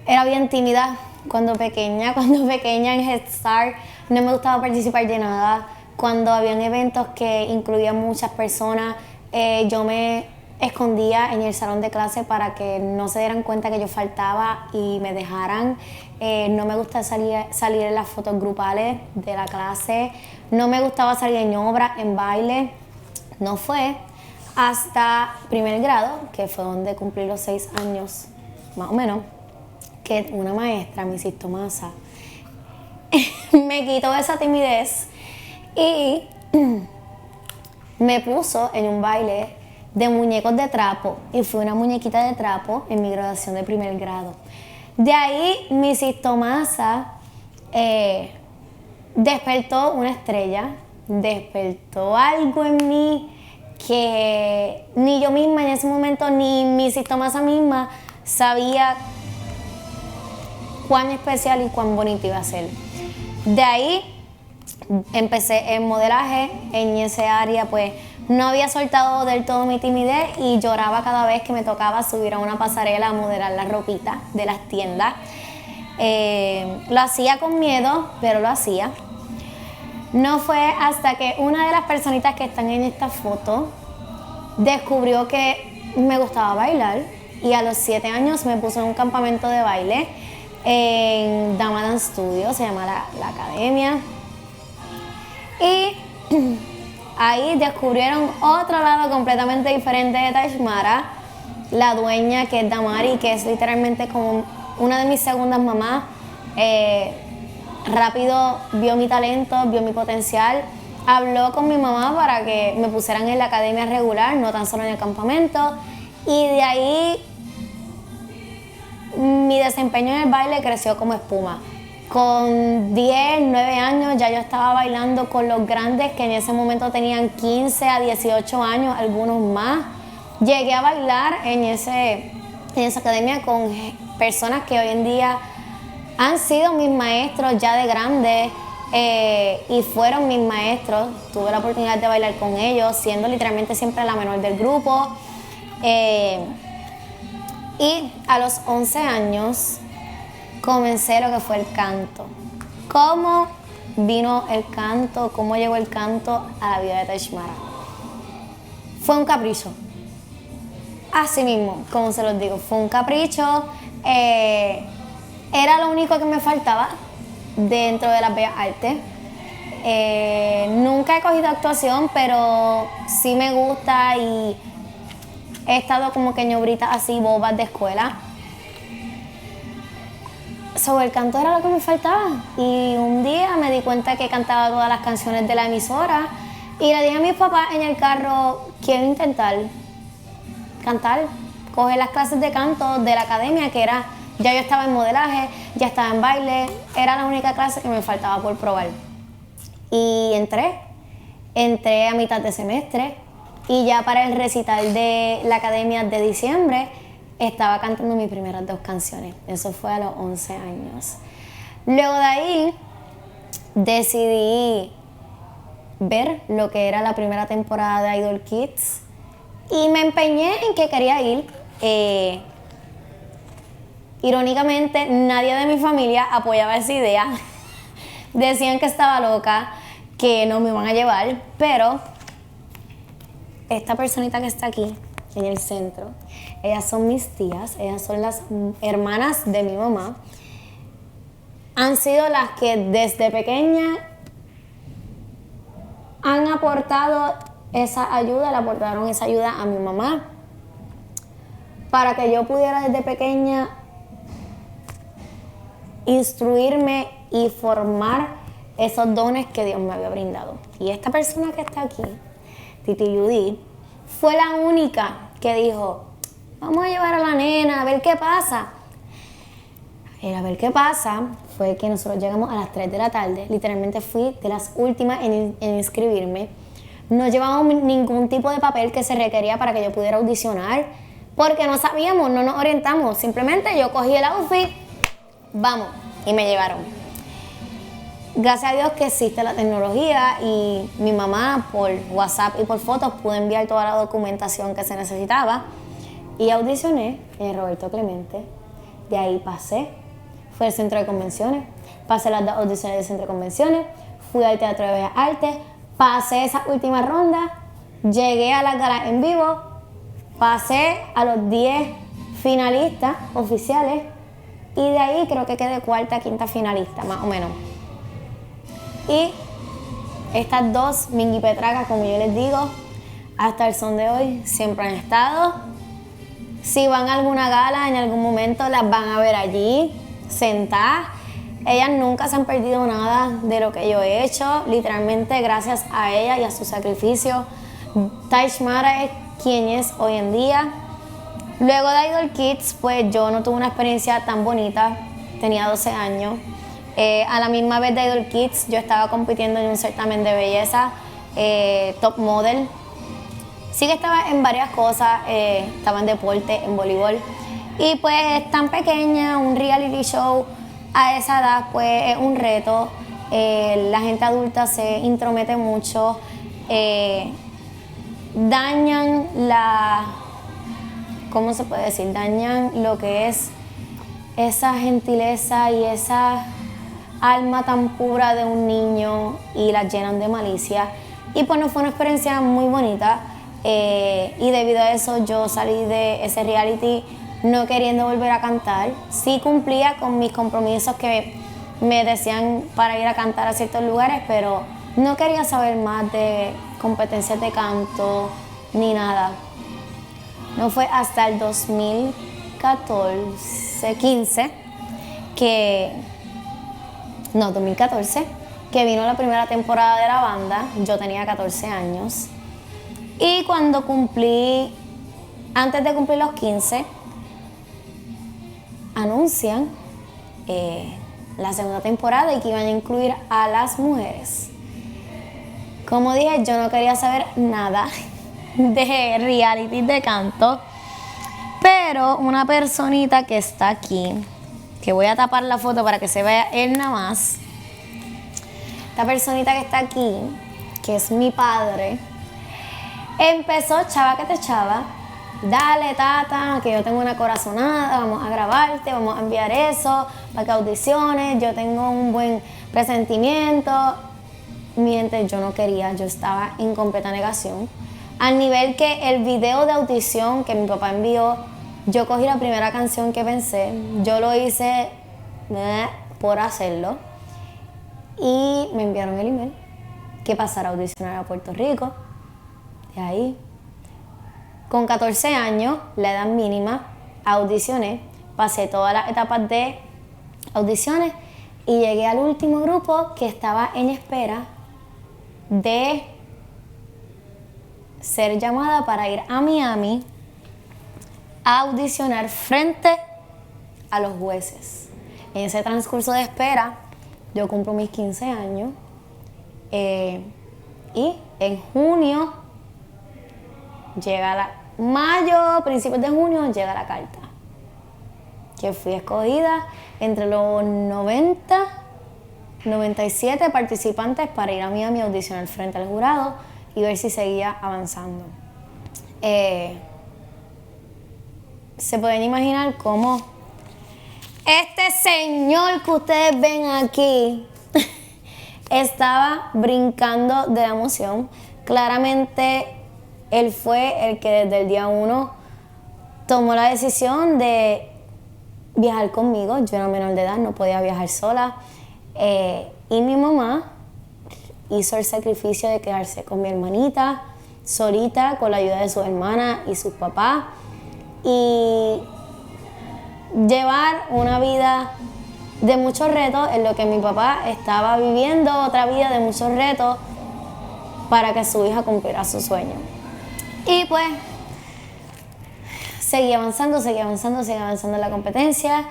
Era bien tímida cuando pequeña. Cuando pequeña en Head Start no me gustaba participar de nada. Cuando habían eventos que incluían muchas personas, yo me escondía en el salón de clase para que no se dieran cuenta que yo faltaba y me dejaran. No me gustaba salir en las fotos grupales de la clase. No me gustaba salir en obra, en baile. No fue hasta primer grado, que fue donde cumplí los 6 años, más o menos, que una maestra, Mrs. Tomasa, me quitó esa timidez y me puso en un baile de muñecos de trapo y fui una muñequita de trapo en mi graduación de primer grado. De ahí Mrs. Tomasa despertó una estrella, despertó algo en mí que ni yo misma en ese momento ni Mrs. Tomasa misma sabía cuán especial y cuán bonito iba a ser. De ahí empecé en modelaje. En ese área pues no había soltado del todo mi timidez y lloraba cada vez que me tocaba subir a una pasarela a modelar la ropita de las tiendas. Lo hacía con miedo, pero lo hacía. No fue hasta que una de las personitas que están en esta foto descubrió que me gustaba bailar y a los 7 años me puso en un campamento de baile en Dama Dance Studio, se llama la academia. Y ahí descubrieron otro lado completamente diferente de Tashmara, la dueña, que es Damari, que es literalmente como una de mis segundas mamás. Rápido vio mi talento, vio mi potencial, habló con mi mamá para que me pusieran en la academia regular, no tan solo en el campamento, y de ahí mi desempeño en el baile creció como espuma. Con 10, 9 años ya yo estaba bailando con los grandes que en ese momento tenían 15 a 18 años, algunos más. Llegué a bailar en esa academia con personas que hoy en día han sido mis maestros ya de grandes y fueron mis maestros. Tuve la oportunidad de bailar con ellos, siendo literalmente siempre la menor del grupo. Y a los 11 años comencé lo que fue el canto. ¿Cómo vino el canto? ¿Cómo llegó el canto a la vida de Tashmara? Fue un capricho. Así mismo, como se los digo, fue un capricho. Era lo único que me faltaba dentro de las bellas artes. Nunca he cogido actuación, pero sí me gusta y he estado como que ñobritas así, bobas de escuela. Sobre el canto era lo que me faltaba. Y un día me di cuenta que cantaba todas las canciones de la emisora y le dije a mis papás en el carro, quiero intentar cantar, coger las clases de canto de la academia, que era, ya yo estaba en modelaje, ya estaba en baile, era la única clase que me faltaba por probar. Y entré a mitad de semestre y ya para el recital de la academia de diciembre estaba cantando mis primeras 2 canciones. Eso fue a los 11 años. Luego de ahí decidí ver lo que era la primera temporada de Idol Kids y me empeñé en que quería ir. Irónicamente, nadie de mi familia apoyaba esa idea. Decían que estaba loca, que no me iban a llevar, pero esta personita que está aquí en el centro, ellas son mis tías, ellas son las hermanas de mi mamá. Han sido las que desde pequeña han aportado esa ayuda, le aportaron esa ayuda a mi mamá para que yo pudiera desde pequeña instruirme y formar esos dones que Dios me había brindado. Y esta persona que está aquí, Titi Judith, fue la única que dijo, vamos a llevar a la nena a ver qué pasa. El a ver qué pasa fue que nosotros llegamos a las 3 de la tarde, literalmente fui de las últimas en inscribirme. No llevábamos ningún tipo de papel que se requería para que yo pudiera audicionar, porque no sabíamos, no nos orientamos, simplemente yo cogí el outfit, vamos, y me llevaron. Gracias a Dios que existe la tecnología y mi mamá por WhatsApp y por fotos pudo enviar toda la documentación que se necesitaba y audicioné en Roberto Clemente De ahí pasé, fui al centro de convenciones, pasé las 2 audiciones del centro de convenciones, fui al Teatro de Bellas Artes, pasé esa última ronda, llegué a la gala en vivo, pasé a los 10 finalistas oficiales y de ahí creo que quedé cuarta, quinta finalista, más o menos. Y estas 2 minguipetracas, como yo les digo, hasta el son de hoy siempre han estado. Si van a alguna gala en algún momento las van a ver allí, sentadas. Ellas nunca se han perdido nada de lo que yo he hecho, literalmente gracias a ella y a su sacrificio. Taishmara es quien es hoy en día. Luego de Idol Kids, pues yo no tuve una experiencia tan bonita, tenía 12 años. A la misma vez de Idol Kids, yo estaba compitiendo en un certamen de belleza, Top Model. Sí que estaba en varias cosas, estaba en deporte, en voleibol. Y pues tan pequeña, un reality show a esa edad pues es un reto. La gente adulta se intromete mucho, dañan ¿cómo se puede decir? Dañan lo que es esa gentileza y esa alma tan pura de un niño y la llenan de malicia. Y pues no fue una experiencia muy bonita. Y debido a eso yo salí de ese reality no queriendo volver a cantar. Sí cumplía con mis compromisos que me decían para ir a cantar a ciertos lugares, pero no quería saber más de competencias de canto ni nada. No fue hasta el 2014 que vino la primera temporada de la banda. Yo tenía 14 años. Y cuando antes de cumplir los 15, anuncian la segunda temporada y que iban a incluir a las mujeres. Como dije, yo no quería saber nada de reality de canto, pero una personita que está aquí, que voy a tapar la foto para que se vea él nada más, esta personita que está aquí, que es mi padre, empezó chava que te chava, dale tata, que yo tengo una corazonada, vamos a grabarte, vamos a enviar eso, para que audiciones, yo tengo un buen presentimiento. Mientras yo no quería, yo estaba en completa negación. Al nivel que el video de audición que mi papá envió, yo cogí la primera canción que pensé, yo lo hice por hacerlo y me enviaron el email que pasara a audicionar a Puerto Rico. De ahí, con 14 años, la edad mínima, audicioné, pasé todas las etapas de audiciones y llegué al último grupo que estaba en espera de ser llamada para ir a Miami a audicionar frente a los jueces. En ese transcurso de espera, yo cumplo mis 15 años y en junio mayo, principios de junio, llega la carta. Que fui escogida entre los 97 participantes para ir a Miami a audicionar frente al jurado y ver si seguía avanzando. Se pueden imaginar cómo este señor que ustedes ven aquí estaba brincando de la emoción. Claramente él fue el que desde el día 1 tomó la decisión de viajar conmigo. Yo era menor de edad, no podía viajar sola. Y mi mamá hizo el sacrificio de quedarse con mi hermanita, solita, con la ayuda de sus hermanas y sus papás. Y llevar una vida de muchos retos en lo que mi papá estaba viviendo otra vida de muchos retos para que su hija cumpliera su sueño. Y pues seguí avanzando en la competencia.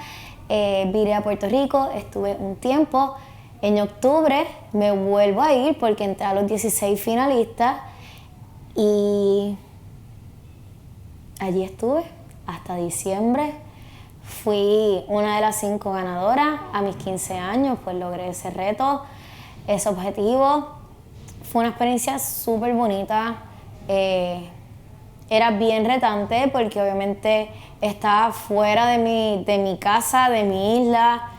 Vine a Puerto Rico, estuve un tiempo. En octubre me vuelvo a ir porque entré a los 16 finalistas y allí estuve hasta diciembre. Fui una de las 5 ganadoras. A mis 15 años pues logré ese reto, ese objetivo. Fue una experiencia súper bonita. era bien retante porque obviamente estaba fuera de mi casa, de mi isla.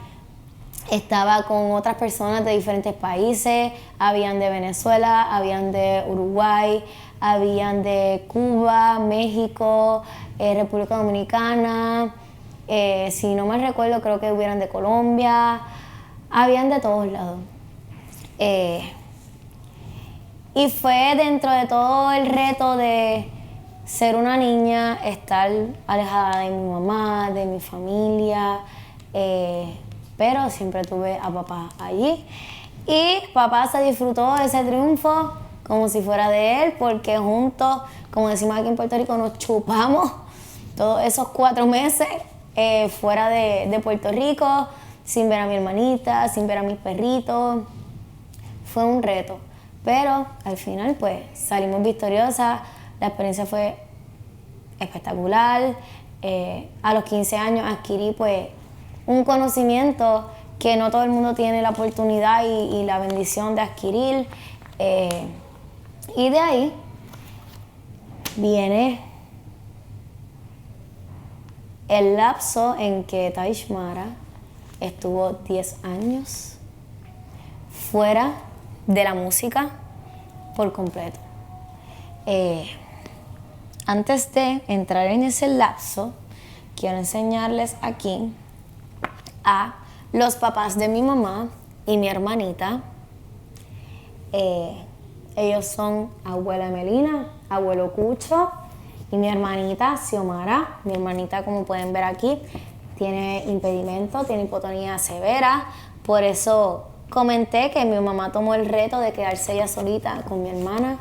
Estaba con otras personas de diferentes países, habían de Venezuela, habían de Uruguay, habían de Cuba, México, República Dominicana, si no mal recuerdo creo que hubieran de Colombia, habían de todos lados. Y fue dentro de todo el reto de ser una niña, estar alejada de mi mamá, de mi familia, pero siempre tuve a papá allí. Y papá se disfrutó de ese triunfo como si fuera de él, porque juntos, como decimos aquí en Puerto Rico, nos chupamos todos esos 4 meses fuera de Puerto Rico, sin ver a mi hermanita, sin ver a mis perritos. Fue un reto, pero al final pues salimos victoriosas, la experiencia fue espectacular. A los 15 años adquirí pues un conocimiento que no todo el mundo tiene la oportunidad y la bendición de adquirir. Y de ahí viene el lapso en que Taishmara estuvo 10 años fuera de la música por completo. Antes de entrar en ese lapso, quiero enseñarles aquí a los papás de mi mamá y mi hermanita. Ellos son abuela Melina, abuelo Cucho y mi hermanita Xiomara. Mi hermanita, como pueden ver aquí, tiene impedimento, tiene hipotonía severa. Por eso comenté que mi mamá tomó el reto de quedarse ella solita con mi hermana,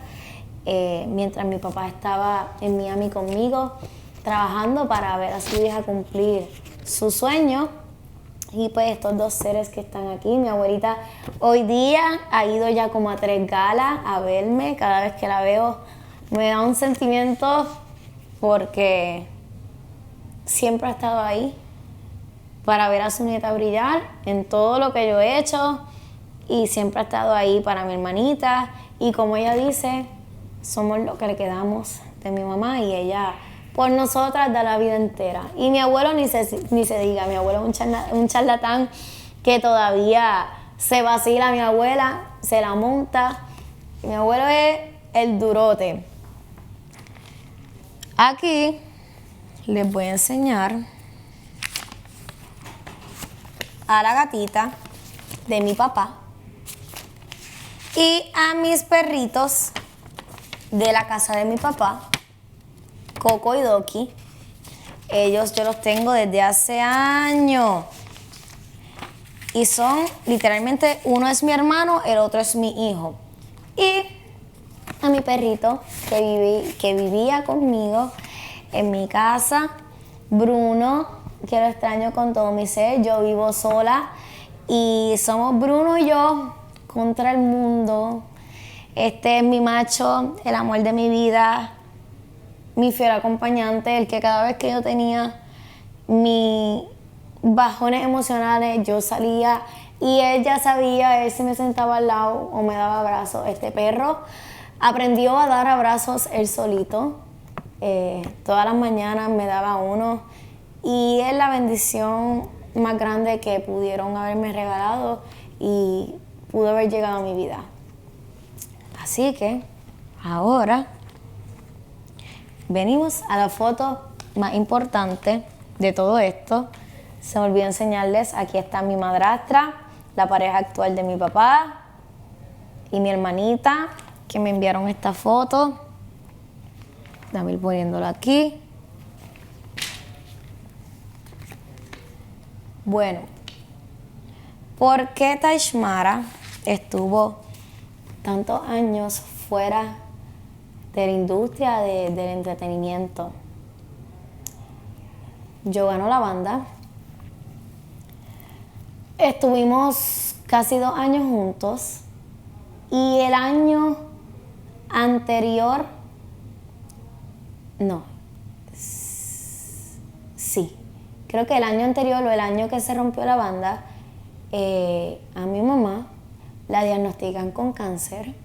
mientras mi papá estaba en Miami conmigo, trabajando para ver a su hija cumplir su sueño. Y pues estos 2 seres que están aquí, mi abuelita hoy día ha ido ya como a 3 galas a verme. Cada vez que la veo me da un sentimiento porque siempre ha estado ahí para ver a su nieta brillar en todo lo que yo he hecho, y siempre ha estado ahí para mi hermanita. Y como ella dice, somos lo que le quedamos de mi mamá, y ella por nosotras da la vida entera. Y mi abuelo ni se diga, mi abuelo es un charlatán que todavía se vacila. Mi abuela se la monta. Mi abuelo es el durote. Aquí les voy a enseñar a la gatita de mi papá y a mis perritos de la casa de mi papá, Coco y Doki. Ellos yo los tengo desde hace años. Y son, literalmente, uno es mi hermano, el otro es mi hijo. Y a mi perrito que vivía conmigo en mi casa, Bruno, que lo extraño con todo mi ser. Yo vivo sola y somos Bruno y yo contra el mundo. Este es mi macho, el amor de mi vida, mi fiel acompañante, el que cada vez que yo tenía mis bajones emocionales, yo salía y él ya sabía, él se me sentaba al lado o me daba abrazos. Este perro aprendió a dar abrazos él solito. Todas las mañanas me daba uno, y es la bendición más grande que pudieron haberme regalado y pudo haber llegado a mi vida. Así que ahora venimos a la foto más importante de todo esto. Se me olvidó enseñarles, aquí está mi madrastra, la pareja actual de mi papá, y mi hermanita, que me enviaron esta foto. Dame ir poniéndola aquí. Bueno, ¿por qué Taishmara estuvo tantos años fuera de la industria del entretenimiento? Yo gano la banda. Estuvimos casi 2 años juntos, y el año anterior, no, sí, creo que el año anterior o el año que se rompió la banda, a mi mamá la diagnostican con cáncer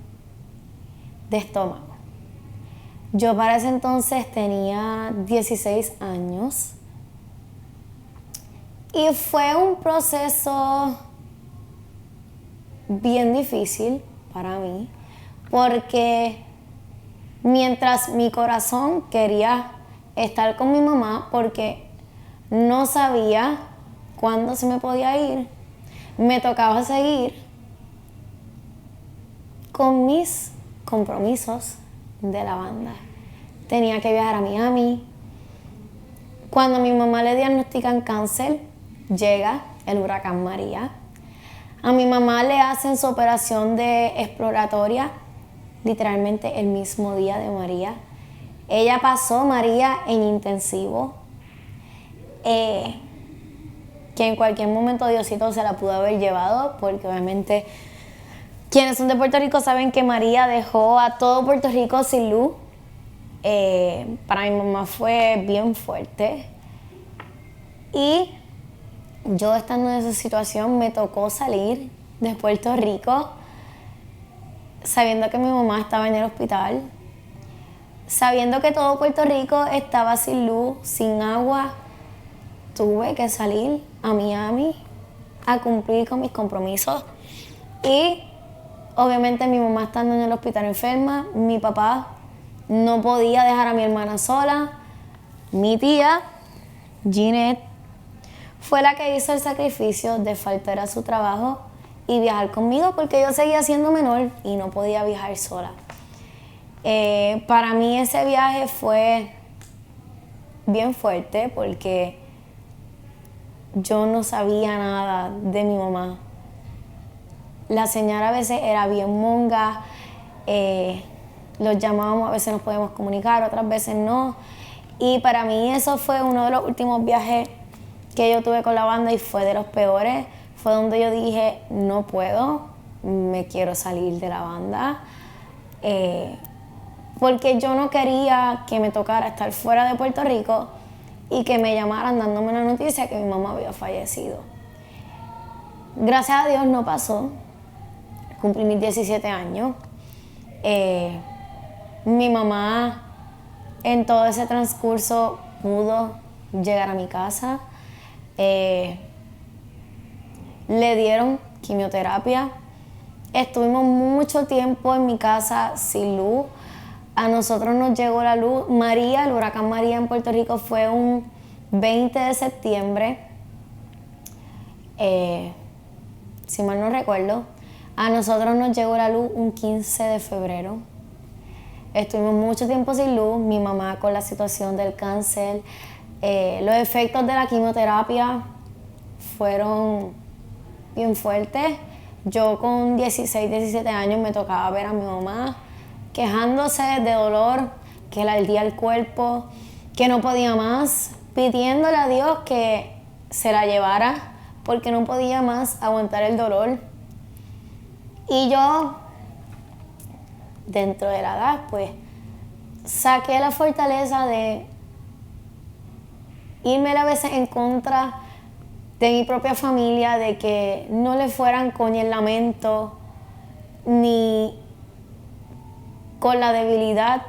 de estómago. Yo para ese entonces tenía 16 años y fue un proceso bien difícil para mí porque mientras mi corazón quería estar con mi mamá porque no sabía cuándo se me podía ir, me tocaba seguir con mis compromisos de la banda. Tenía que viajar a Miami. Cuando a mi mamá le diagnostican cáncer, llega el huracán María. A mi mamá le hacen su operación de exploratoria, literalmente el mismo día de María. Ella pasó María en intensivo, que en cualquier momento Diosito se la pudo haber llevado, porque obviamente quienes son de Puerto Rico saben que María dejó a todo Puerto Rico sin luz. Para mi mamá fue bien fuerte. Y yo estando en esa situación me tocó salir de Puerto Rico sabiendo que mi mamá estaba en el hospital, sabiendo que todo Puerto Rico estaba sin luz, sin agua. Tuve que salir a Miami a cumplir con mis compromisos y obviamente mi mamá estando en el hospital enferma, mi papá no podía dejar a mi hermana sola, mi tía, Ginette, fue la que hizo el sacrificio de faltar a su trabajo y viajar conmigo porque yo seguía siendo menor y no podía viajar sola. Para mí ese viaje fue bien fuerte porque yo no sabía nada de mi mamá. La señora a veces era bien monga, los llamábamos, a veces nos podíamos comunicar, otras veces no. Y para mí eso fue uno de los últimos viajes que yo tuve con la banda y fue de los peores. Fue donde yo dije, no puedo, me quiero salir de la banda. Porque yo no quería que me tocara estar fuera de Puerto Rico y que me llamaran dándome la noticia que mi mamá había fallecido. Gracias a Dios no pasó. Cumplí mis 17 años. Mi mamá en todo ese transcurso pudo llegar a mi casa. Le dieron quimioterapia. Estuvimos mucho tiempo en mi casa sin luz. A nosotros nos llegó la luz. María, el huracán María en Puerto Rico fue un 20 de septiembre. Si mal no recuerdo. A nosotros nos llegó la luz un 15 de febrero. Estuvimos mucho tiempo sin luz. Mi mamá con la situación del cáncer. Los efectos de la quimioterapia fueron bien fuertes. Yo con 16, 17 años me tocaba ver a mi mamá quejándose de dolor, que le ardía el cuerpo, que no podía más, pidiéndole a Dios que se la llevara porque no podía más aguantar el dolor. Y yo, dentro de la edad, pues, saqué la fortaleza de irme a veces en contra de mi propia familia, de que no le fueran con el lamento ni con la debilidad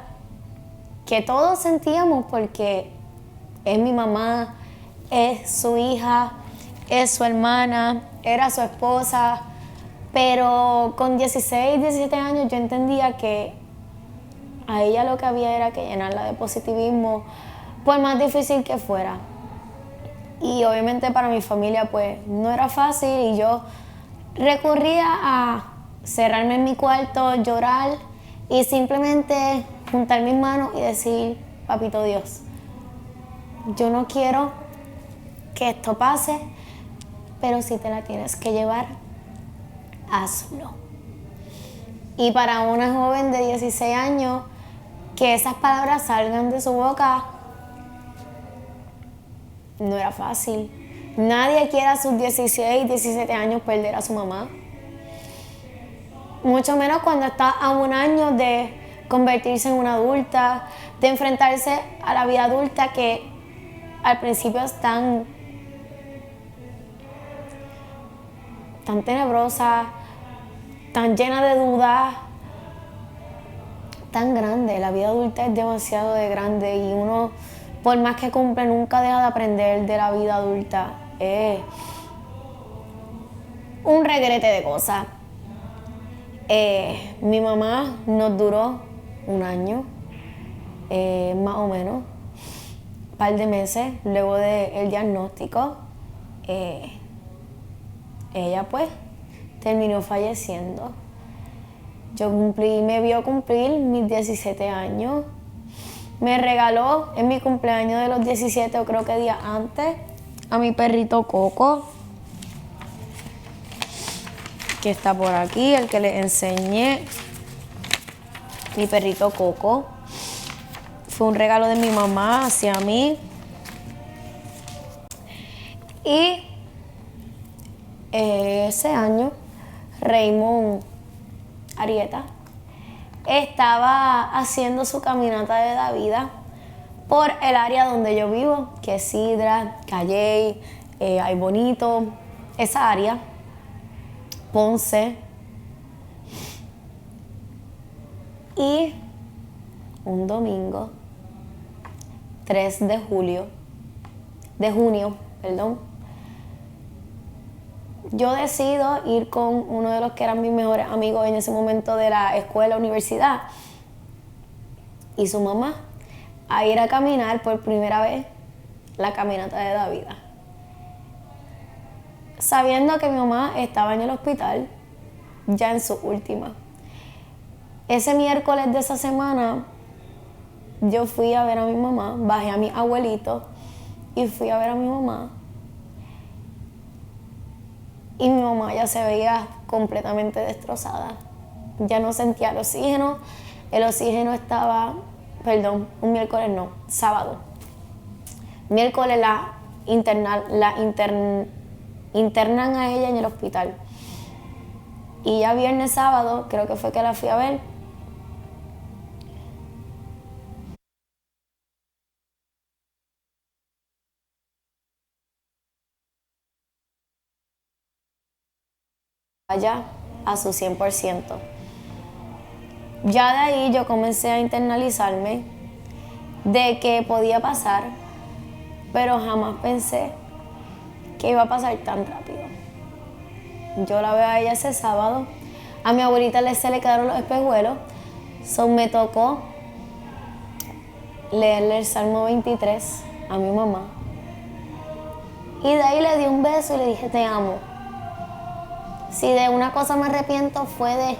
que todos sentíamos, porque es mi mamá, es su hija, es su hermana, era su esposa, pero con 16, 17 años yo entendía que a ella lo que había era que llenarla de positivismo, por más difícil que fuera. Y obviamente para mi familia pues no era fácil y yo recurría a cerrarme en mi cuarto, llorar y simplemente juntar mis manos y decir, papito Dios, yo no quiero que esto pase, pero si te la tienes que llevar, hazlo. Y para una joven de 16 años, que esas palabras salgan de su boca, no era fácil. Nadie quiere a sus 16, 17 años perder a su mamá. Mucho menos cuando está a un año de convertirse en una adulta, de enfrentarse a la vida adulta que al principio es tan tenebrosa, tan llena de dudas, tan grande, la vida adulta es demasiado de grande y uno, por más que cumple, nunca deja de aprender de la vida adulta. Es un regrete de cosas. Mi mamá nos duró un año, más o menos, un par de meses luego del diagnóstico. Ella pues terminó falleciendo. Me vio cumplir mis 17 años. Me regaló en mi cumpleaños de los 17, o creo que días antes, a mi perrito Coco, que está por aquí, el que les enseñé. Mi perrito Coco. Fue un regalo de mi mamá hacia mí. Y ese año, Raymond Arieta estaba haciendo su caminata de la vida por el área donde yo vivo, que es Sidra, Calley, Ay Bonito, esa área, Ponce. Y un domingo, 3 de junio, yo decido ir con uno de los que eran mis mejores amigos en ese momento de la escuela, universidad, y su mamá, a ir a caminar por primera vez la caminata de la vida. Sabiendo que mi mamá estaba en el hospital, ya en su última. Ese miércoles de esa semana, yo fui a ver a mi mamá, bajé a mi abuelito y fui a ver a mi mamá. Y mi mamá ya se veía completamente destrozada. Ya no sentía el oxígeno estaba, un miércoles no, sábado. Miércoles internan a ella en el hospital. Y ya viernes, sábado, creo que fue que la fui a ver. Allá a su 100%. Ya de ahí yo comencé a internalizarme de que podía pasar, pero jamás pensé que iba a pasar tan rápido. Yo la veo a ella ese sábado, a mi abuelita se le quedaron los espejuelos, me tocó leerle el Salmo 23 a mi mamá. Y de ahí le di un beso y le dije, te amo. Si de una cosa me arrepiento fue de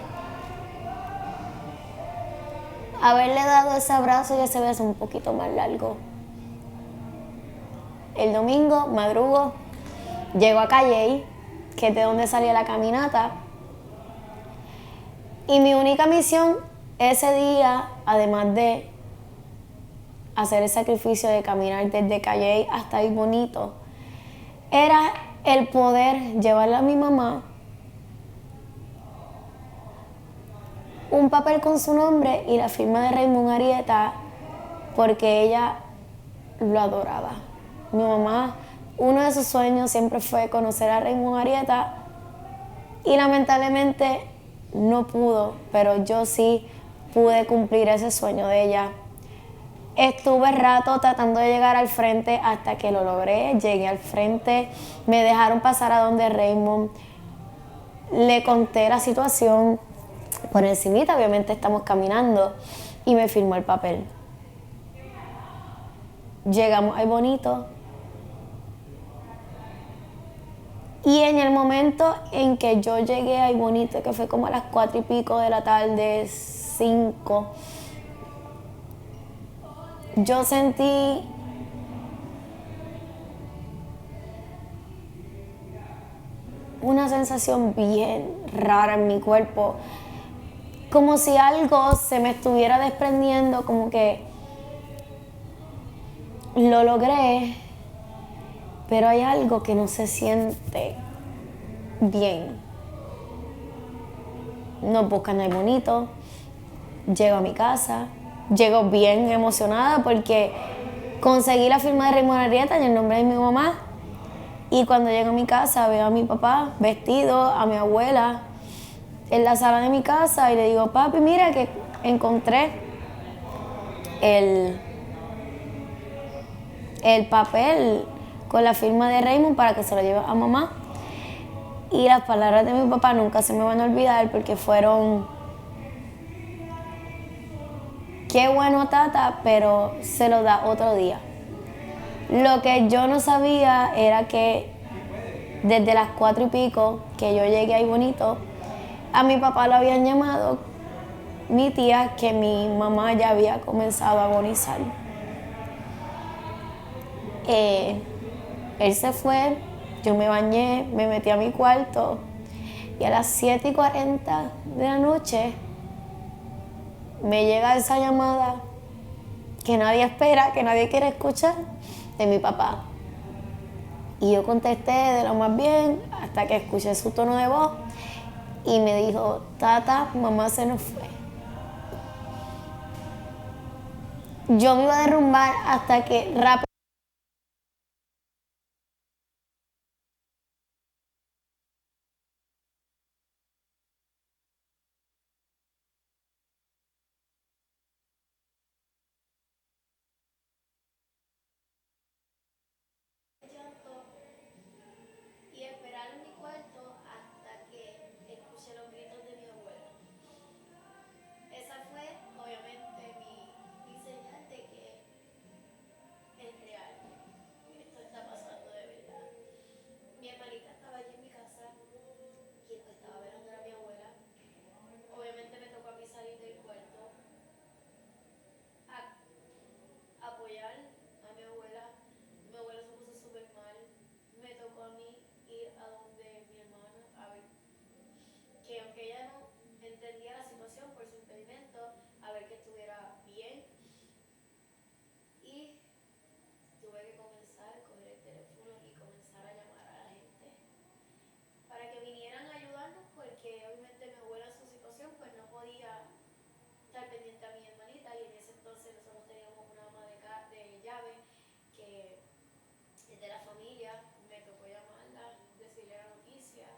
haberle dado ese abrazo y ese beso un poquito más largo. El domingo, madrugo, llego a Calley, que es de donde salía la caminata. Y mi única misión ese día, además de hacer el sacrificio de caminar desde Calley hasta Ay Bonito, era el poder llevarle a mi mamá un papel con su nombre y la firma de Raymond Arieta, porque ella lo adoraba. Mi mamá, uno de sus sueños siempre fue conocer a Raymond Arieta y lamentablemente no pudo, pero yo sí pude cumplir ese sueño de ella. Estuve rato tratando de llegar al frente hasta que lo logré. Llegué al frente, me dejaron pasar a donde Raymond, le conté la situación por encimita, obviamente estamos caminando, y me firmó el papel. Llegamos a Ay Bonito y en el momento en que yo llegué a Ay Bonito, que fue como a las 4 y pico de la tarde, 5, yo sentí una sensación bien rara en mi cuerpo, como si algo se me estuviera desprendiendo, como que lo logré, pero hay algo que no se siente bien. Nos buscan Ay Bonito, llego a mi casa, llego bien emocionada porque conseguí la firma de Raymond Arieta en el nombre de mi mamá. Y cuando llego a mi casa veo a mi papá vestido, a mi abuela en la sala de mi casa y le digo, papi, mira que encontré el, el papel con la firma de Raymond para que se lo lleve a mamá. Y las palabras de mi papá nunca se me van a olvidar porque fueron: qué bueno, tata, pero se lo da otro día. Lo que yo no sabía era que desde las 4:00 que yo llegué ahí bonito, a mi papá lo habían llamado mi tía que mi mamá ya había comenzado a agonizar. Él se fue, yo me bañé, me metí a mi cuarto y a las 7:40 de la noche me llega esa llamada que nadie espera, que nadie quiere escuchar, de mi papá. Y yo contesté de lo más bien hasta que escuché su tono de voz y me dijo: tata, mamá se nos fue. Yo me iba a derrumbar hasta que rápido y esperar en mi cuarto hasta que escuché los gritos de mi abuela. Esa fue obviamente mi señal de que es real, esto está pasando de verdad. Mi hermanita estaba allí en mi casa y estaba velando a mi abuela. Obviamente me tocó a mí salir del cuarto a apoyar a mi abuela. Mi abuela se puso súper mal. Me tocó a mí ir a donde mi hermana a ver que, aunque ella no entendía la situación por su impedimento, a ver que estuviera bien. Y tuve que comenzar a coger el teléfono y comenzar a llamar a la gente para que vinieran a ayudarnos, porque obviamente mi abuela en su situación pues no podía estar pendiente a mi hermanita, y en ese entonces nosotros teníamos una ama de llave que es de la familia. Me tocó llamarla, decirle la noticia,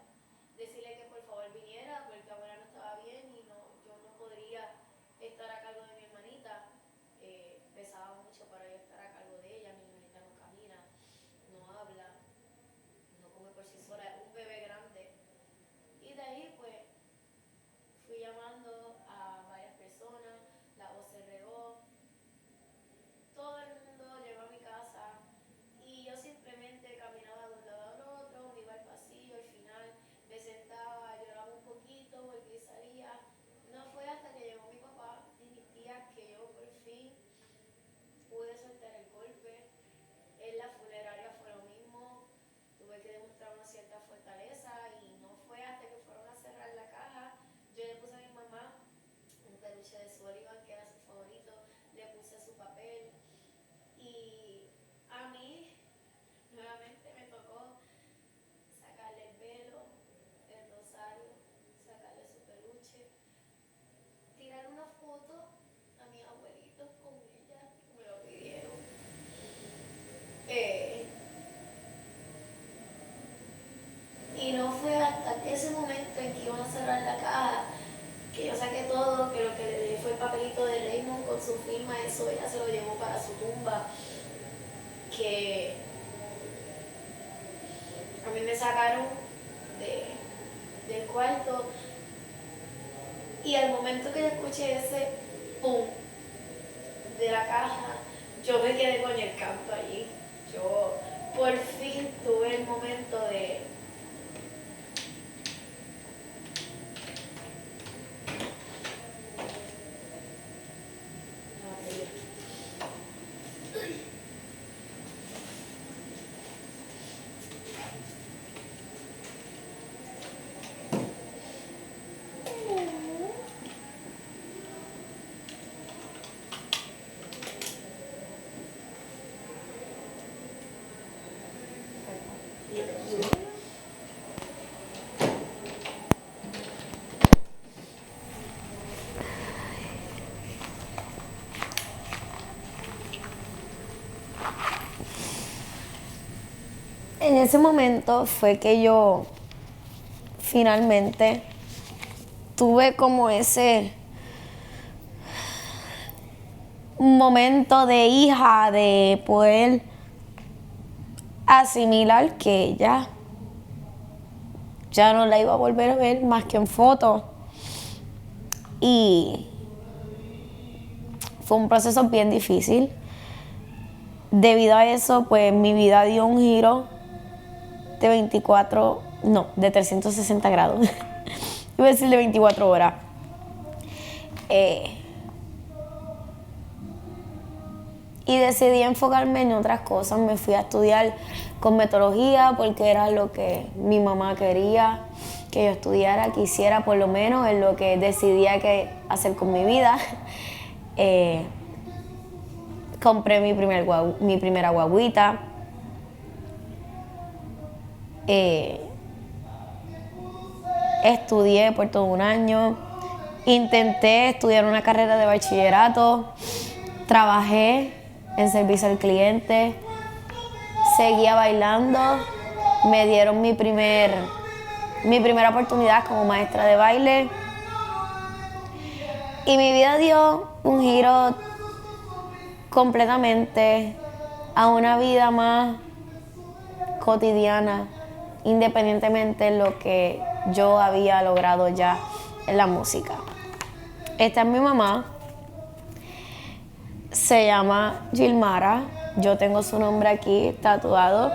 decirle que por favor viniera porque abuela no estaba bien y yo no podría estar a cargo de mi hermanita. Pesaba mucho para yo estar a cargo de ella. Mi hermanita no camina, no habla, no come por sí sola, es un bebé grande. Y de ahí pues fui llamando a varias personas, la voz se regó, todo el mundo llegó a mi casa y yo simplemente caminaba de un lado al otro, me iba al pasillo, al final me sentaba, lloraba un poquito, volví y salía. No fue hasta que llegó mi papá y mis tías que yo por fin pude soltar el golpe. En la funeraria fue lo mismo, tuve que demostrar una cierta fortaleza y no fue hasta que fueron a cerrar la caja. Yo le puse a mi mamá un peluche de Sullivan que era su favorito, le puse su papel y a mí nuevamente me tocó sacarle el velo, el rosario, sacarle su peluche, tirar una foto a mis abuelitos con ella, que me lo pidieron. Eh, y no fue hasta ese momento en que iban a cerrar la caja que yo saqué todo, que lo que le dejé fue el papelito de Raymond con su firma. Eso ella se lo llevó para su tumba, que a mí me sacaron del cuarto y al momento que yo escuché ese pum de la caja, yo me quedé con el canto allí. Yo por fin tuve el momento de en ese momento fue que yo finalmente tuve como ese un momento de hija de poder asimilar que ella ya no la iba a volver a ver más que en fotos. Y fue un proceso bien difícil. Debido a eso, pues mi vida dio un giro de 360 grados. Iba a decir de 24 horas. Y decidí enfocarme en otras cosas. Me fui a estudiar cosmetología porque era lo que mi mamá quería que yo estudiara, que hiciera por lo menos en lo que decidía que hacer con mi vida. Compré mi primera guaguita. Estudié por todo un año. Intenté estudiar una carrera de bachillerato. Trabajé en servicio al cliente. Seguía bailando. Me dieron mi primera oportunidad como maestra de baile. Y mi vida dio un giro completamente a una vida más cotidiana, independientemente de lo que yo había logrado ya en la música. Esta es mi mamá, se llama Gilmara, yo tengo su nombre aquí tatuado.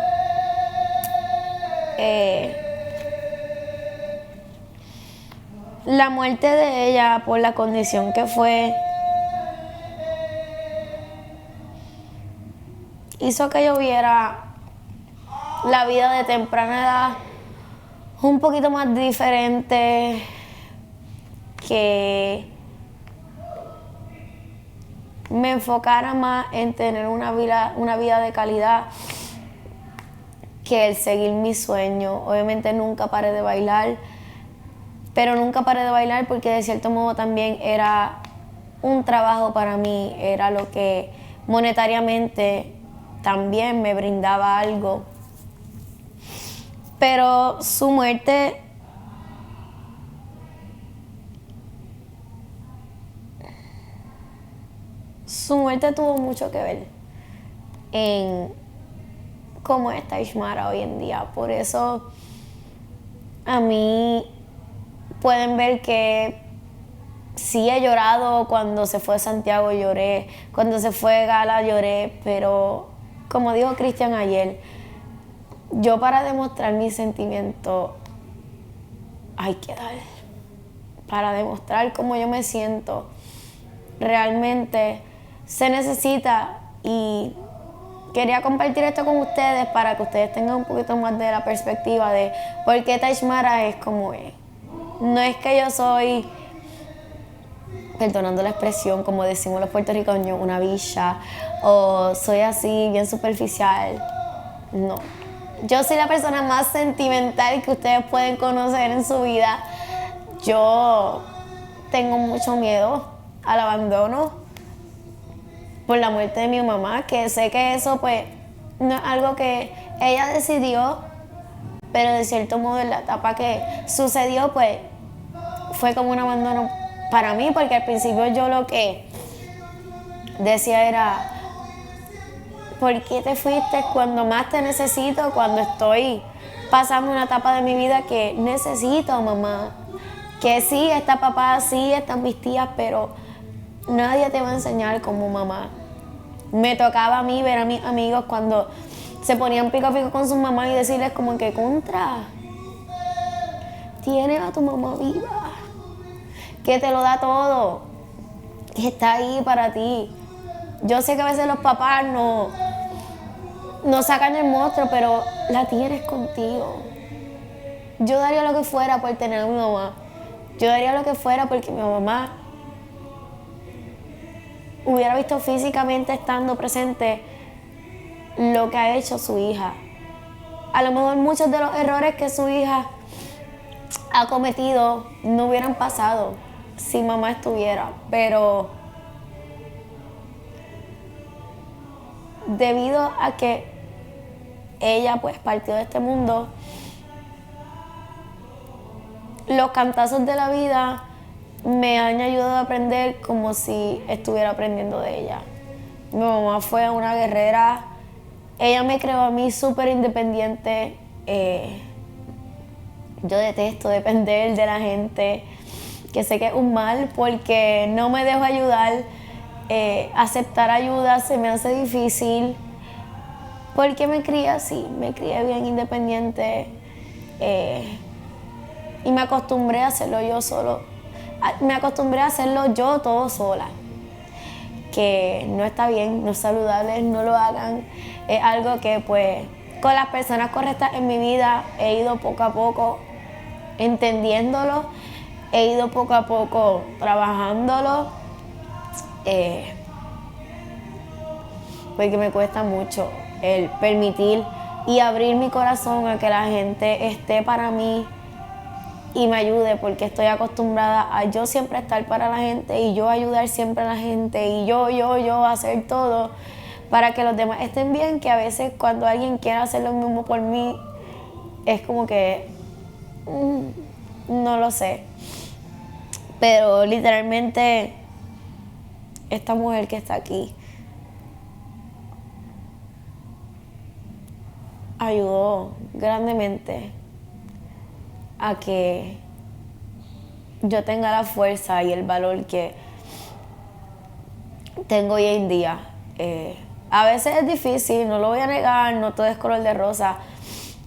La muerte de ella, por la condición que fue, hizo que yo viera la vida de temprana edad un poquito más diferente, que me enfocara más en tener una vida de calidad que el seguir mis sueños. Obviamente nunca paré de bailar, pero nunca paré de bailar porque de cierto modo también era un trabajo para mí, era lo que monetariamente también me brindaba algo. Pero su muerte tuvo mucho que ver en cómo está Ishmara hoy en día. Por eso a mí pueden ver que sí he llorado. Cuando se fue Santiago lloré, cuando se fue Gala lloré, pero como dijo Cristian ayer, yo para demostrar mis sentimientos hay que dar. Para demostrar cómo yo me siento realmente se necesita, y quería compartir esto con ustedes para que ustedes tengan un poquito más de la perspectiva de por qué Taishmara es como es. No es que yo soy, perdonando la expresión, como decimos los puertorriqueños, una bicha, o soy así, bien superficial. No. Yo soy la persona más sentimental que ustedes pueden conocer en su vida. Yo tengo mucho miedo al abandono por la muerte de mi mamá, que sé que eso pues no es algo que ella decidió, pero de cierto modo en la etapa que sucedió pues fue como un abandono para mí, porque al principio yo lo que decía era: ¿por qué te fuiste cuando más te necesito? Cuando estoy pasando una etapa de mi vida que necesito, mamá. Que sí, está papá, sí, están mis tías, pero nadie te va a enseñar como mamá. Me tocaba a mí ver a mis amigos cuando se ponían pico a pico con sus mamás y decirles como que contra, tienes a tu mamá viva, que te lo da todo, que está ahí para ti. Yo sé que a veces los papás no sacan el monstruo, pero la tienes contigo. Yo daría lo que fuera por tener a mi mamá. Yo daría lo que fuera porque mi mamá hubiera visto físicamente, estando presente, lo que ha hecho su hija. A lo mejor muchos de los errores que su hija ha cometido no hubieran pasado si mamá estuviera, pero debido a que ella pues partió de este mundo, los cantazos de la vida me han ayudado a aprender como si estuviera aprendiendo de ella. Mi mamá fue una guerrera. Ella me creó a mí súper independiente. Yo detesto depender de la gente, que sé que es un mal porque no me dejo ayudar. Aceptar ayuda se me hace difícil porque me crié así, me crié bien independiente y me acostumbré a hacerlo yo solo. Me acostumbré a hacerlo yo todo sola, que no está bien, no es saludable, no lo hagan. Es algo que pues con las personas correctas en mi vida he ido poco a poco entendiéndolo, he ido poco a poco trabajándolo, porque me cuesta mucho el permitir y abrir mi corazón a que la gente esté para mí y me ayude, porque estoy acostumbrada a yo siempre estar para la gente y yo ayudar siempre a la gente y yo hacer todo para que los demás estén bien, que a veces cuando alguien quiere hacer lo mismo por mí es como que no lo sé, pero literalmente esta mujer que está aquí ayudó grandemente a que yo tenga la fuerza y el valor que tengo hoy en día. A veces es difícil, no lo voy a negar, no todo es color de rosa.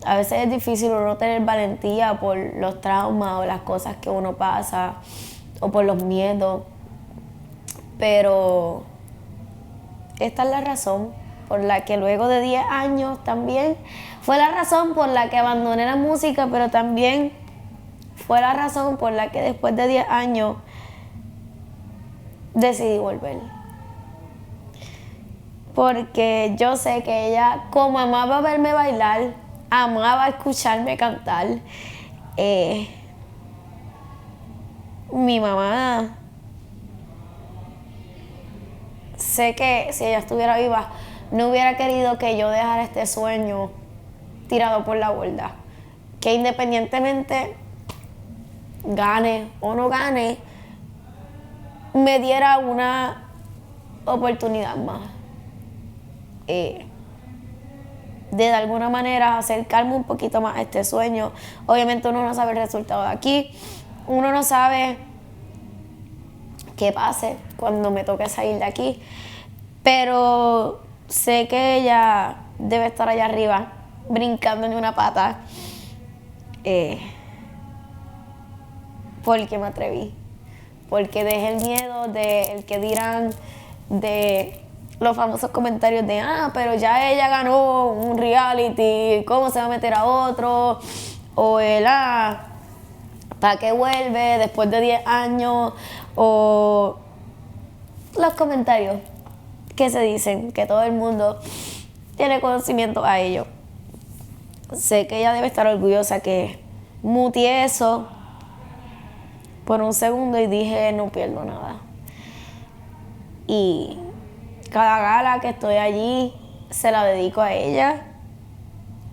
A veces es difícil uno tener valentía por los traumas o las cosas que uno pasa o por los miedos. Pero esta es la razón por la que luego de 10 años también fue la razón por la que abandoné la música, pero también fue la razón por la que después de 10 años decidí volver. Porque yo sé que ella, como amaba verme bailar, amaba escucharme cantar, mi mamá, sé que si ella estuviera viva, no hubiera querido que yo dejara este sueño tirado por la borda. Que independientemente gane o no gane, me diera una oportunidad más. De alguna manera acercarme un poquito más a este sueño. Obviamente uno no sabe el resultado de aquí, uno no sabe qué pase cuando me toque salir de aquí, pero sé que ella debe estar allá arriba brincando en una pata, porque me atreví, porque dejé el miedo del que dirán, de los famosos comentarios de pero ya ella ganó un reality, ¿cómo se va a meter a otro? O el ¿para qué vuelve después de 10 años? O los comentarios que se dicen, que todo el mundo tiene conocimiento a ello. Sé que ella debe estar orgullosa que muteé eso por un segundo y dije, no pierdo nada. Y cada gala que estoy allí se la dedico a ella.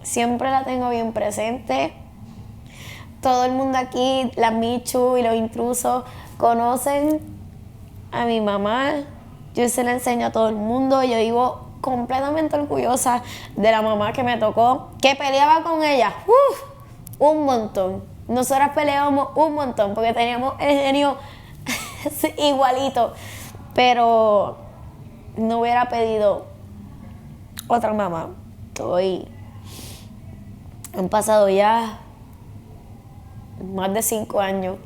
Siempre la tengo bien presente. Todo el mundo aquí, la Michu y los intrusos, conocen a mi mamá. Yo se la enseño a todo el mundo. Yo vivo completamente orgullosa de la mamá que me tocó, que peleaba con ella. Un montón. Nosotras peleábamos un montón porque teníamos el genio igualito. Pero no hubiera pedido otra mamá. Han pasado ya más de 5 años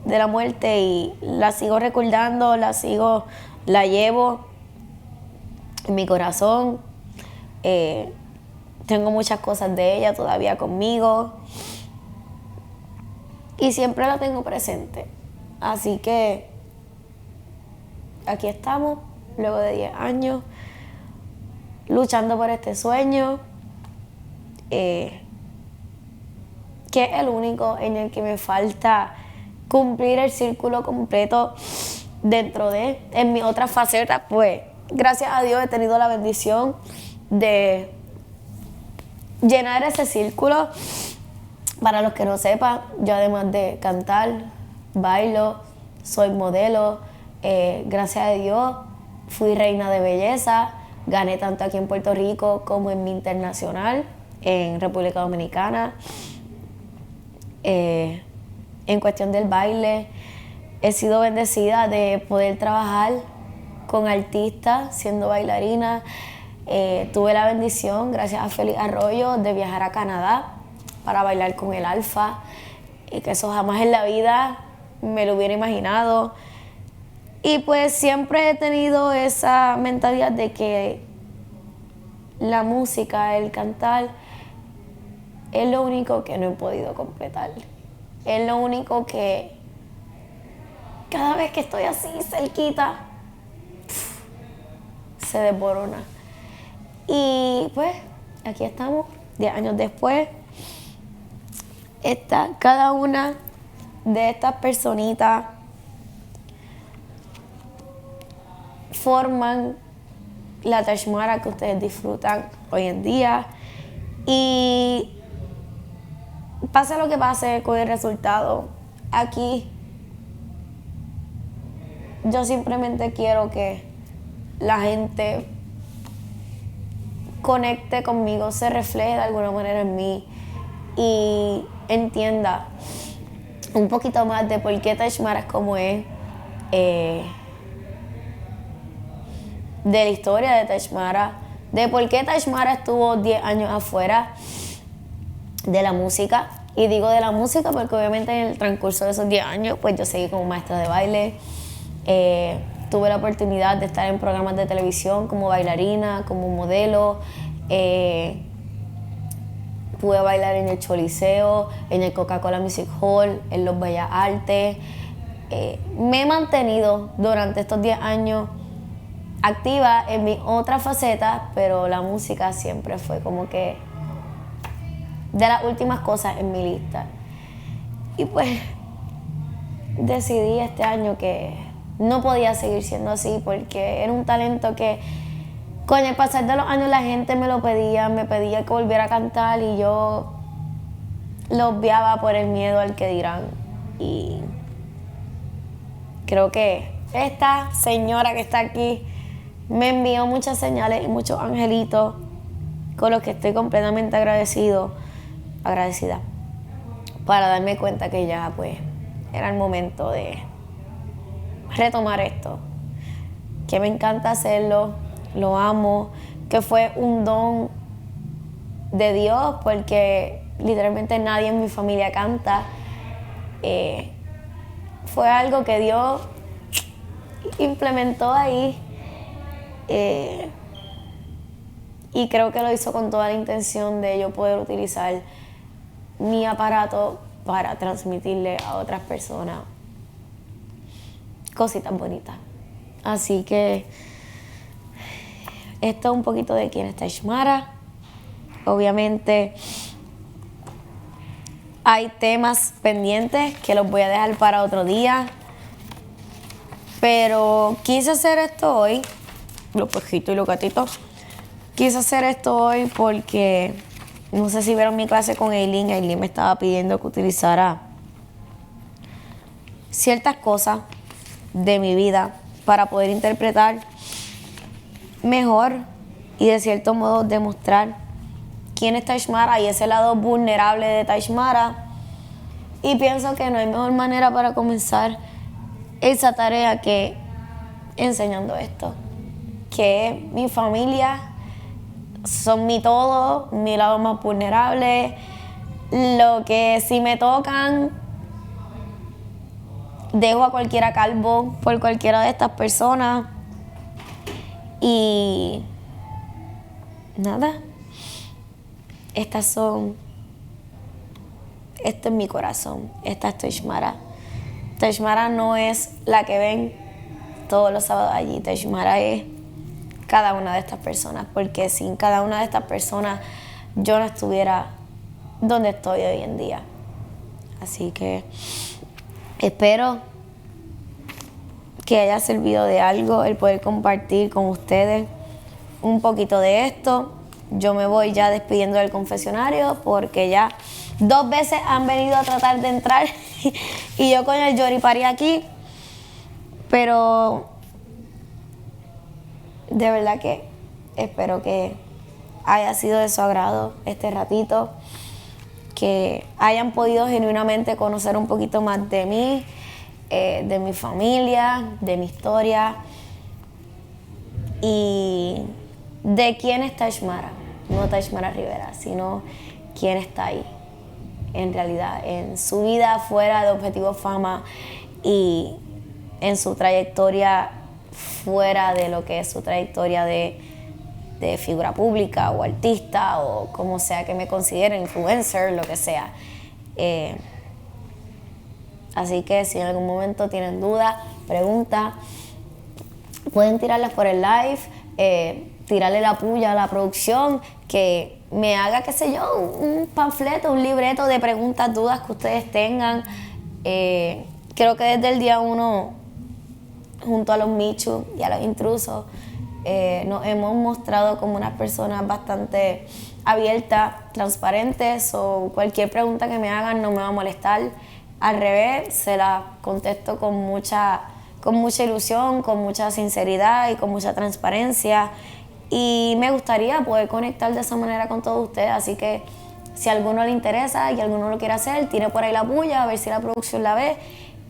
de la muerte y la sigo recordando, la llevo en mi corazón. Tengo muchas cosas de ella todavía conmigo y siempre la tengo presente. Así que aquí estamos, luego de 10 años, luchando por este sueño, que es el único en el que me falta cumplir el círculo completo dentro de. En mi otra faceta, pues, gracias a Dios he tenido la bendición de llenar ese círculo. Para los que no sepan, yo además de cantar, bailo, soy modelo, gracias a Dios fui reina de belleza, gané tanto aquí en Puerto Rico como en mi internacional, en República Dominicana. En cuestión del baile, he sido bendecida de poder trabajar con artistas siendo bailarina. Tuve la bendición, gracias a Félix Arroyo, de viajar a Canadá para bailar con el Alfa, y que eso jamás en la vida me lo hubiera imaginado. Y pues siempre he tenido esa mentalidad de que la música, el cantar, es lo único que no he podido completar. Es lo único que cada vez que estoy así cerquita, se desborona. Y pues aquí estamos, 10 años después. Cada una de estas personitas forman la Tashmara que ustedes disfrutan hoy en día. Y pase lo que pase con el resultado, aquí yo simplemente quiero que la gente conecte conmigo, se refleje de alguna manera en mí y entienda un poquito más de por qué Tashmara es como es, de la historia de Tashmara, de por qué Tashmara estuvo 10 años afuera de la música. Y digo de la música porque obviamente en el transcurso de esos 10 años pues yo seguí como maestra de baile. Tuve la oportunidad de estar en programas de televisión como bailarina, como modelo. Pude bailar en el Choliseo, en el Coca-Cola Music Hall, en los Bellas Artes. Me he mantenido durante estos 10 años activa en mis otras facetas, pero la música siempre fue como que de las últimas cosas en mi lista. Y pues decidí este año que no podía seguir siendo así porque era un talento que con el pasar de los años la gente me pedía que volviera a cantar y yo lo obviaba por el miedo al que dirán. Y creo que esta señora que está aquí me envió muchas señales y muchos angelitos con los que estoy completamente agradecida, para darme cuenta que ya pues era el momento de retomar esto, que me encanta hacerlo, lo amo, que fue un don de Dios porque literalmente nadie en mi familia canta. Fue algo que Dios implementó ahí, y creo que lo hizo con toda la intención de yo poder utilizar mi aparato para transmitirle a otras personas cositas bonitas. Así que esto es un poquito de quién es Tashmara. Obviamente hay temas pendientes que los voy a dejar para otro día, pero quise hacer esto hoy, los puejitos y los gatitos. Quise hacer esto hoy porque no sé si vieron mi clase con Aileen. Aileen me estaba pidiendo que utilizara ciertas cosas de mi vida para poder interpretar mejor y de cierto modo demostrar quién es Tashmara y ese lado vulnerable de Tashmara. Y pienso que no hay mejor manera para comenzar esa tarea que enseñando esto, que mi familia son mi todo, mi lado más vulnerable, lo que si me tocan dejo a cualquiera calvo por cualquiera de estas personas. Y nada, esto es mi corazón, esta es Tashmara. Tashmara no es la que ven todos los sábados allí, Tashmara es cada una de estas personas, porque sin cada una de estas personas yo no estuviera donde estoy hoy en día. Así que espero que haya servido de algo el poder compartir con ustedes un poquito de esto. Yo me voy ya despidiendo del confesionario porque ya 2 veces han venido a tratar de entrar y yo con el yoripari aquí, pero De verdad que espero que haya sido de su agrado este ratito, que hayan podido genuinamente conocer un poquito más de mí, de mi familia, de mi historia y de quién es Taishmara. No Taishmara Rivera, sino quién está ahí en realidad, en su vida fuera de Objetivo Fama y en su trayectoria fuera de lo que es su trayectoria de figura pública o artista o como sea que me consideren, influencer, lo que sea. Así que si en algún momento tienen dudas, preguntas, pueden tirarlas por el live, tirarle la puya a la producción, que me haga, qué sé yo, un panfleto, un libreto de preguntas, dudas que ustedes tengan. Creo que desde el día 1, junto a los Michu y a los intrusos, nos hemos mostrado como unas personas bastante abiertas, transparentes, o cualquier pregunta que me hagan no me va a molestar. Al revés, se la contesto con mucha ilusión, con mucha sinceridad y con mucha transparencia. Y me gustaría poder conectar de esa manera con todos ustedes, así que si a alguno le interesa y alguno lo quiere hacer, tire por ahí la puya, a ver si la producción la ve.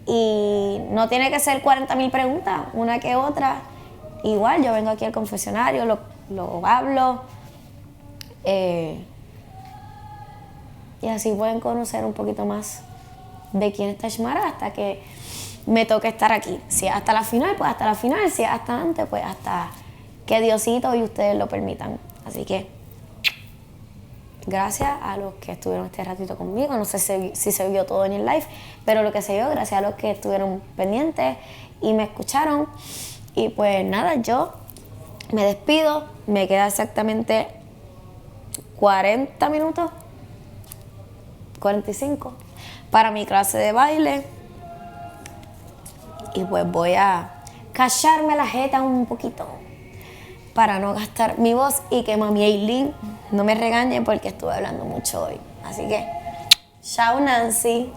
Y no tiene que ser 40,000 preguntas, una que otra. Igual, yo vengo aquí al confesionario, lo hablo. Y así pueden conocer un poquito más de quién es Taishmara hasta que me toque estar aquí. Si es hasta la final, pues hasta la final. Si es hasta antes, pues hasta que Diosito y ustedes lo permitan. Así que gracias a los que estuvieron este ratito conmigo. No sé si se vio todo en el live, pero lo que se vio, gracias a los que estuvieron pendientes y me escucharon. Y pues nada, yo me despido. Me queda exactamente 40 minutos, 45, para mi clase de baile. Y pues voy a callarme la jeta un poquito para no gastar mi voz y que mami Aileen no me regañe porque estuve hablando mucho hoy. Así que, chao Nancy.